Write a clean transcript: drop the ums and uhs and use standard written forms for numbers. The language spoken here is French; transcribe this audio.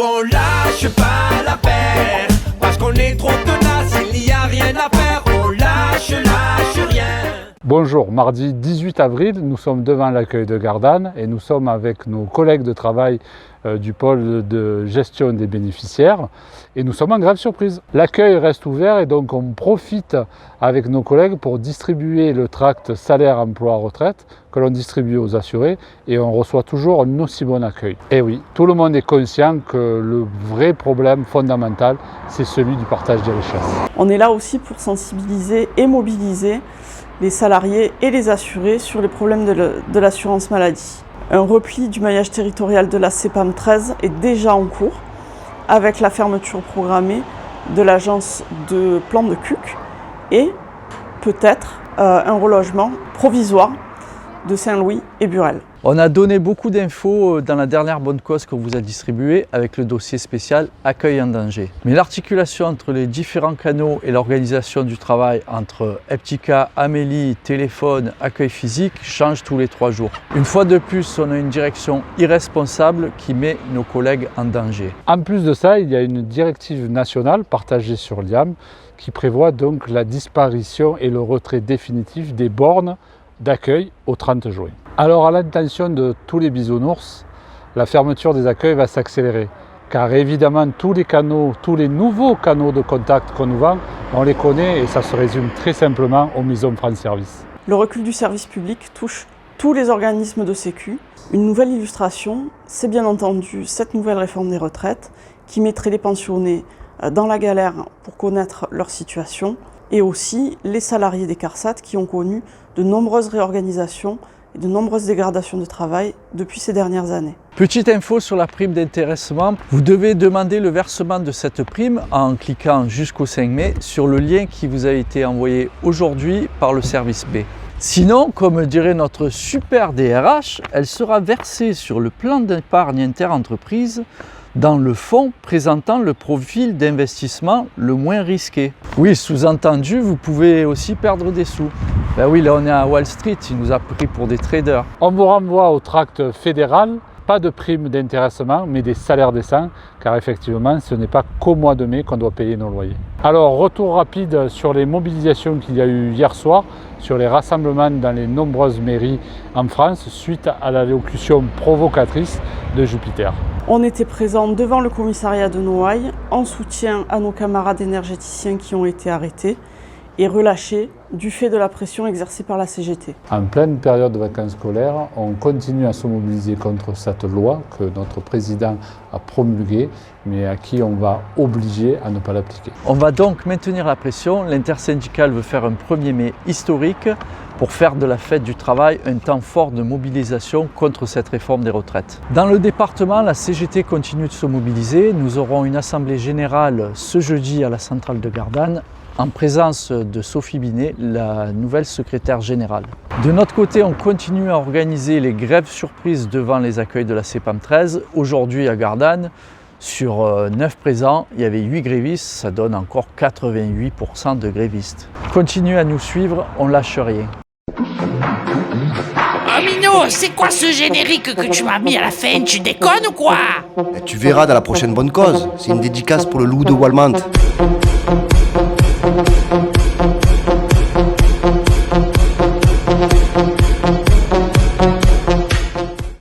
on lâche pas l'affaire, parce qu'on est trop tenace, il n'y a rien à faire, on lâche rien. Bonjour, mardi 18 avril, nous sommes devant l'accueil de Gardanne et nous sommes avec nos collègues de travail du pôle de gestion des bénéficiaires et nous sommes en grave surprise. L'accueil reste ouvert et donc on profite avec nos collègues pour distribuer le tract salaire emploi retraite que l'on distribue aux assurés et on reçoit toujours un aussi bon accueil. Et oui, tout le monde est conscient que le vrai problème fondamental, c'est celui du partage des richesses. On est là aussi pour sensibiliser et mobiliser les salariés et les assurés sur les problèmes de l'assurance maladie. Un repli du maillage territorial de la CEPAM 13 est déjà en cours avec la fermeture programmée de l'agence de plan de Cuc et peut-être un relogement provisoire de Saint-Louis et Burel. On a donné beaucoup d'infos dans la dernière bonne cause qu'on vous a distribuée avec le dossier spécial Accueil en danger. Mais l'articulation entre les différents canaux et l'organisation du travail entre Eptica, Amélie, téléphone, accueil physique change tous les 3 jours. Une fois de plus, on a une direction irresponsable qui met nos collègues en danger. En plus de ça, il y a une directive nationale partagée sur l'IAM qui prévoit donc la disparition et le retrait définitif des bornes d'accueil au 30 juin. Alors à l'intention de tous les bisounours, la fermeture des accueils va s'accélérer car évidemment tous les nouveaux canaux de contact qu'on nous vend, on les connaît et ça se résume très simplement aux maisons France Service. Le recul du service public touche tous les organismes de sécu. Une nouvelle illustration, c'est bien entendu cette nouvelle réforme des retraites qui mettrait les pensionnés dans la galère pour connaître leur situation et aussi les salariés des CARSAT qui ont connu de nombreuses réorganisations et de nombreuses dégradations de travail depuis ces dernières années. Petite info sur la prime d'intéressement, vous devez demander le versement de cette prime en cliquant jusqu'au 5 mai sur le lien qui vous a été envoyé aujourd'hui par le service B. Sinon, comme dirait notre super DRH, elle sera versée sur le plan d'épargne interentreprise dans le fonds présentant le profil d'investissement le moins risqué. Oui, sous-entendu, vous pouvez aussi perdre des sous. Ben oui, là on est à Wall Street, il nous a pris pour des traders. On vous renvoie au tract fédéral, pas de prime d'intéressement, mais des salaires décents, car effectivement, ce n'est pas qu'au mois de mai qu'on doit payer nos loyers. Alors, retour rapide sur les mobilisations qu'il y a eu hier soir, sur les rassemblements dans les nombreuses mairies en France, suite à l'allocution provocatrice de Jupiter. On était présents devant le commissariat de Noailles en soutien à nos camarades énergéticiens qui ont été arrêtés et relâchés du fait de la pression exercée par la CGT. En pleine période de vacances scolaires, on continue à se mobiliser contre cette loi que notre président a promulguée, mais à qui on va obliger à ne pas l'appliquer. On va donc maintenir la pression. L'intersyndicale veut faire un 1er mai historique pour faire de la fête du travail un temps fort de mobilisation contre cette réforme des retraites. Dans le département, la CGT continue de se mobiliser. Nous aurons une assemblée générale ce jeudi à la centrale de Gardanne en présence de Sophie Binet, la nouvelle secrétaire générale. De notre côté, on continue à organiser les grèves surprises devant les accueils de la CEPAM 13. Aujourd'hui à Gardanne, sur 9 présents, il y avait 8 grévistes, ça donne encore 88% de grévistes. Continuez à nous suivre, on lâche rien. Oh Minou, c'est quoi ce générique que tu m'as mis à la fin? Tu déconnes ou quoi? Tu verras dans la prochaine bonne cause, c'est une dédicace pour le loup de Walmart.